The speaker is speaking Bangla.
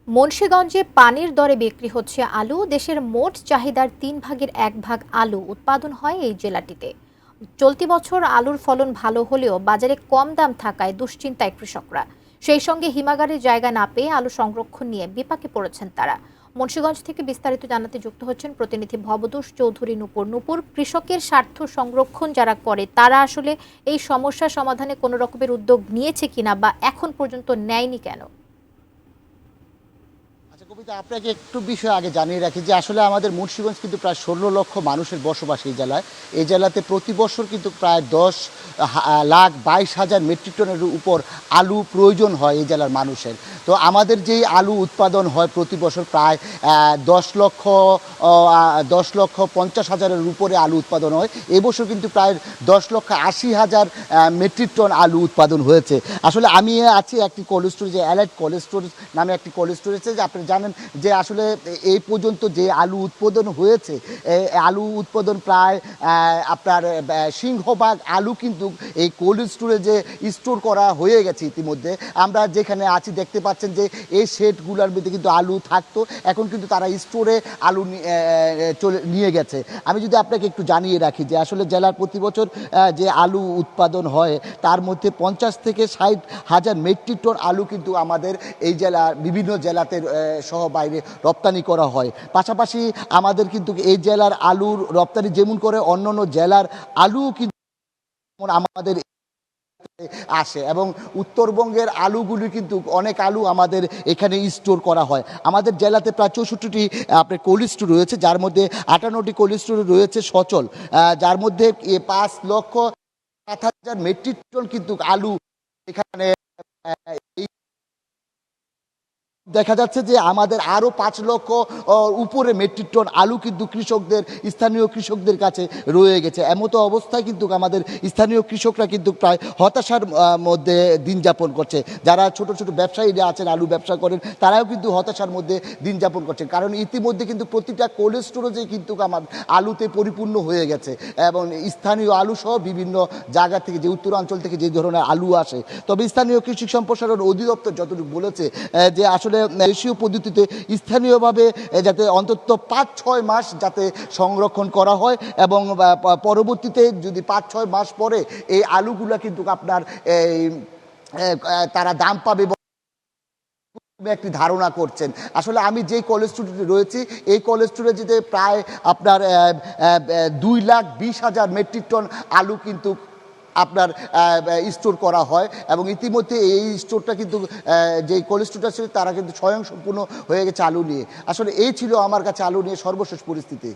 মুন্সিগঞ্জে পানির দরে বিক্রি হচ্ছে আলু। দেশের মোট চাহিদার 1/3 আলু উৎপাদন হয় এই জেলাটিতে। চলতি বছর আলুর ফলন ভালো হলেও বাজারে কম দাম থাকায় দুশ্চিন্তায় কৃষকরা। সেই সঙ্গে হিমাগারে জায়গা না পেয়ে আলু সংরক্ষণ নিয়ে বিপাকে পড়েছেন তারা। মুন্সিগঞ্জ থেকে বিস্তারিত জানাতে যুক্ত হচ্ছেন প্রতিনিধি ভবতোষ চৌধুরী নূপুর। কৃষকের স্বার্থ সংরক্ষণ যারা করে তারা আসলে এই সমস্যা সমাধানে কোনো রকমের উদ্যোগ নিয়েছে কিনা বা এখন পর্যন্ত নেয়নি কেন? আচ্ছা কবিতা, আপনাকে একটু বিষয় আগে জানিয়ে রাখি যে আসলে আমাদের মুন্সিগঞ্জ কিন্তু প্রায় 16 লক্ষ মানুষের বসবাস এই জেলায়। এই জেলাতে প্রতি বছর কিন্তু প্রায় 10,22,000 মেট্রিক টনের উপর আলু প্রয়োজন হয় এই জেলার মানুষের। তো আমাদের যেই আলু উৎপাদন হয় প্রতি বছর প্রায় 10,50,000-এর উপরে আলু উৎপাদন হয়। এবছর কিন্তু প্রায় 10,80,000 মেট্রিক টন আলু উৎপাদন হয়েছে। আসলে আমি আছি একটি cold storage, allied cold storage নামে একটি কোল্ড স্টোরেজে। যে আপনি জানেন যে আসলে এই পর্যন্ত যে আলু উৎপাদন হয়েছে, আলু উৎপাদন প্রায় আপনার সিংহভাগ আলু কিন্তু এই কোল্ড স্টোরেজে স্টোর করা হয়ে গেছে ইতিমধ্যে। আমরা যেখানে আছি দেখতে পাচ্ছেন যে এই শেডগুলোর মধ্যে কিন্তু আলু থাকতো, এখন কিন্তু তারা স্টোরে আলু নিয়ে গেছে। আমি যদি আপনাকে একটু জানিয়ে রাখি যে আসলে জেলার প্রতি বছর যে আলু উৎপাদন হয় তার মধ্যে 50 থেকে 60,000 মেট্রিক টন আলু কিন্তু আমাদের এই জেলার বিভিন্ন জেলাতে সহ বাইরে রপ্তানি করা হয়। পাশাপাশি আমাদের কিন্তু এই জেলার আলুর রপ্তানি যেমন করে অন্যান্য জেলার আলু কিন্তু আমাদের আসে, এবং উত্তরবঙ্গের আলুগুলি কিন্তু অনেক আলু আমাদের এখানে স্টোর করা হয়। আমাদের জেলাতে প্রায় 64টি আপনার কোল্ড স্টোর রয়েছে, যার মধ্যে 58টি কোল্ড স্টোর রয়েছে সচল, যার মধ্যে 5,07,000 মেট্রিক টন কিন্তু আলু এখানে। দেখা যাচ্ছে যে আমাদের আরও 5 লক্ষ উপরে মেট্রিক টন আলু কিন্তু স্থানীয় কৃষকদের কাছে রয়ে গেছে। এমতো অবস্থায় কিন্তু আমাদের স্থানীয় কৃষকরা কিন্তু প্রায় হতাশার মধ্যে দিন যাপন করছে। যারা ছোট ছোট ব্যবসায়ীরা আছেন, আলু ব্যবসা করেন, তারাও কিন্তু হতাশার মধ্যে দিন যাপন করছেন। কারণ ইতিমধ্যে কিন্তু প্রতিটা কোল্ড স্টোরেজে কিন্তু আমার আলুতে পরিপূর্ণ হয়ে গেছে, এবং স্থানীয় আলু সহ বিভিন্ন জায়গা থেকে, যে উত্তরাঞ্চল থেকে যে ধরনের আলু আসে। তবে স্থানীয় কৃষি সম্প্রসারণ অধিদপ্তর যতটুকু বলেছে যে আসলে দেশীয় পদ্ধতিতে স্থানীয়ভাবে যাতে অন্তত 5-6 মাস যাতে সংরক্ষণ করা হয়, এবং পরবর্তীতে যদি 5-6 মাস পরে এই আলুগুলা কিন্তু আপনার তারা দাম পাবে একটি ধারণা করছেন। আসলে আমি যেই কোল্ড স্টোরেজে রয়েছি, এই কোল্ড স্টোরেজে প্রায় আপনার 2,20,000 মেট্রিক টন আলু কিন্তু আপনার স্টোর করা হয়, এবং ইতিমধ্যে এই স্টোরটা কিন্তু যে কোল্ড স্টোরটা ছিল তারা কিন্তু স্বয়ংসম্পূর্ণ হয়ে গেছে আলু নিয়ে। আসলে এই ছিল আমার কাছে আলু নিয়ে সর্বশেষ পরিস্থিতি।